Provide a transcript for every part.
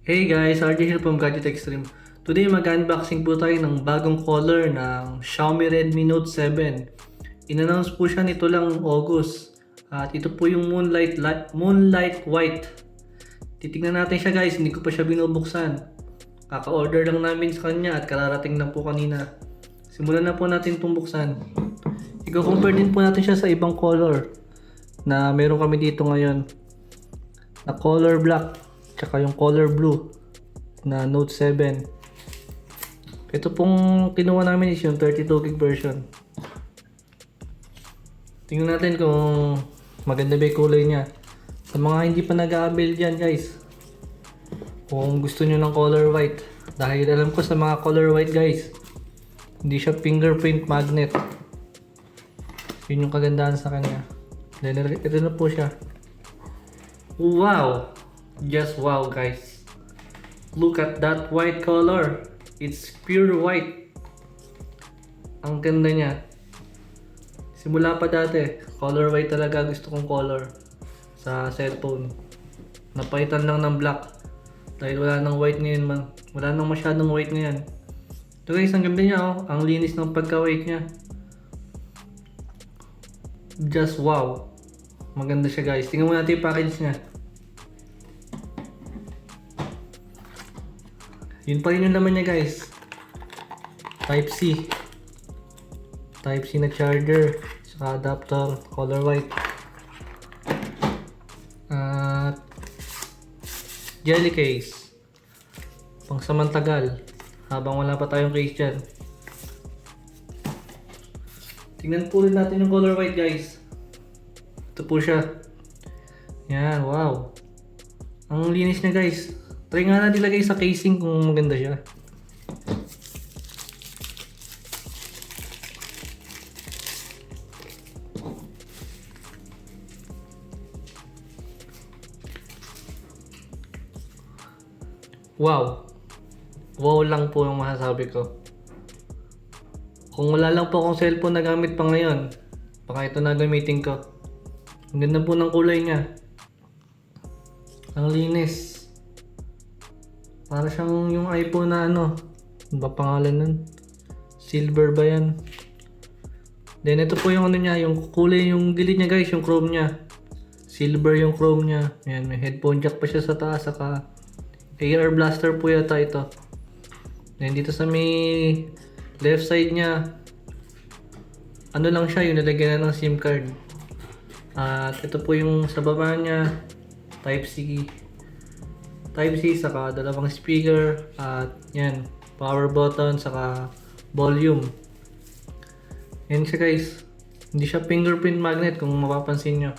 Hey guys, RJ here from GADGET XTREME. Today mag-unboxing po tayo ng bagong color ng Xiaomi Redmi Note 7. In-announce po siya nito lang August. At ito po yung Moonlight White. Titignan natin siya guys, hindi ko pa siya binubuksan. Kaka-order lang namin sa kanya at kararating lang po kanina. Simulan na po natin itong buksan. I-compare din po natin siya sa ibang color na meron kami dito ngayon. Na color black. Tsaka yung color blue na Note 7. Ito pong kinuha namin is yung 32GB version. Tingnan natin kung maganda ba yung kulay niya. Sa mga hindi pa nag-a-avail dyan guys, kung gusto nyo ng color white, dahil alam ko sa mga color white guys, hindi siya fingerprint magnet. Yun yung kagandahan sa kanya. Then ito na po siya. Wow! Just wow guys, look at that white color. It's pure white. Ang ganda niya. Simula pa dati color white talaga gusto kong color sa cellphone. Napalitan lang ng black dahil wala nang white ngayon man. Wala nang masyadong white ngayon. Ito guys, ang ganda niya oh. Ang linis ng pagka-white niya. Just wow. Maganda siya guys. Tingnan mo natin yung package niya. Yun pa rin yung laman niya guys. Type-C. Type-C na charger. Saka adapter. Color white. At jelly case. Pang samantagal. Habang wala pa tayong case dyan. Tingnan po rin natin yung color white guys. Ito po siya. Yan, wow. Ang linis niya guys. Try nga natin ilagay sa casing kung maganda siya. Wow! Wow lang po yung masasabi ko. Kung wala lang po akong cellphone na gamit pa ngayon, baka ito na gamitin ko. Ang ganda po ng kulay niya. Ang linis. Para siyang yung iPhone na ano ba pangalan nun? Silver ba yan? Then ito po yung ano niya, yung kulay yung gilid niya guys, yung chrome niya. Silver yung chrome niya. Ayan, may headphone jack pa siya sa taas, saka AR blaster po yata ito. Then dito sa may left side niya, ano lang siya, yung nalagyan na ng SIM card. At ito po yung sa baba niya, Type-C saka dalawang speaker at yan, power button saka volume. Yan siya guys. Hindi siya fingerprint magnet kung mapapansin nyo.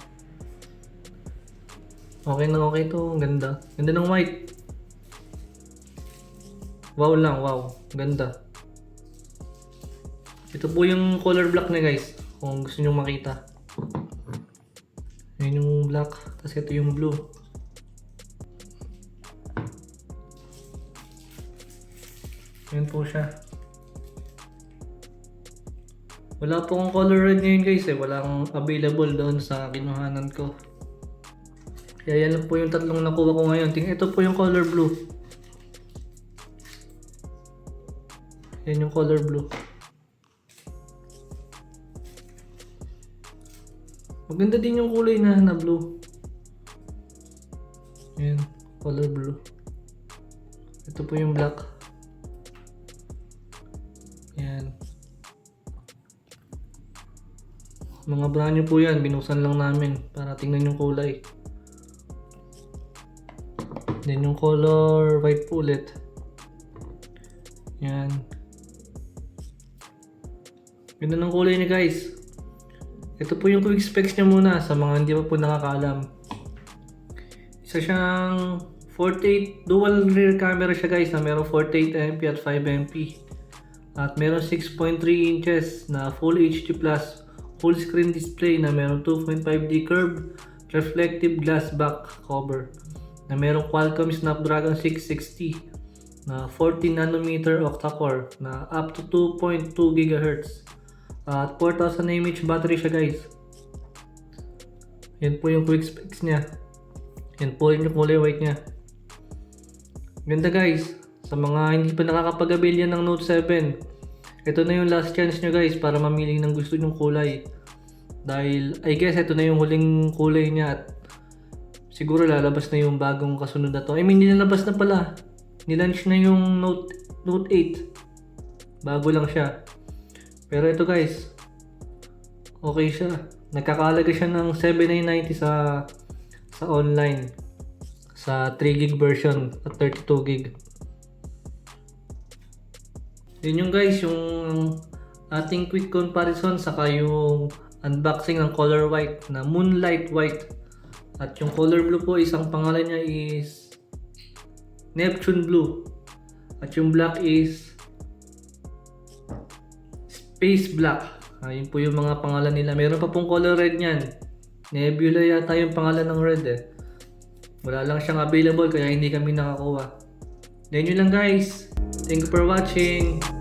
Okay na okay to. Ang ganda. Ganda ng white. Wow lang, wow. Ganda. Ito po yung color black niya guys. Kung gusto nyo makita. Yan yung black. Tapos ito yung blue. Yan po siya. Wala po akong color red ngayon guys eh. Walang available doon sa kinuhanan ko. Kaya yan lang po yung tatlong nakuha ko ngayon. Ito po yung color blue. Yan yung color blue. Maganda din yung kulay na blue. Yan, color blue. Ito po yung black. Yan. Mga brand new po yan. Binuksan lang namin para tingnan yung kulay. Then yung color white po ulit. Yan. Ganda ng kulay niya guys. Ito po yung quick specs niya muna sa mga hindi pa po nakakaalam. Isa siyang 48 dual rear camera siya guys na meron 48MP at 5MP. At meron 6.3 inches na Full HD Plus full screen display na meron 2.5D curved reflective glass back cover na meron Qualcomm Snapdragon 660 na 14nm octa-core na up to 2.2 GHz at 4000 mAh battery siya guys. Yan po yung quick specs niya. Yan po rin yung kulay white niya. Ganda guys. Sa mga hindi pa nakakapag-avail yan ng Note 7, ito na yung last chance nyo guys para mamili ng gusto nyong kulay. Dahil I guess ito na yung huling kulay niya at siguro lalabas na yung bagong kasunod na to. I mean, nilalabas na pala. Nilaunch na yung Note 8. Bago lang siya. Pero ito guys, okay siya. Nagkakahalaga siya ng 7,990 sa online. Sa 3GB version at 32GB. Yun yung guys, yung ating quick comparison saka yung unboxing ng color white na Moonlight White. At yung color blue po, isang pangalan niya is Neptune Blue. At yung black is Space Black. Yun po yung mga pangalan nila. Meron pa pong color red niyan. Nebula yata yung pangalan ng red eh. Wala lang siyang available kaya hindi kami nakakuha. Then yun lang guys. Thank you for watching.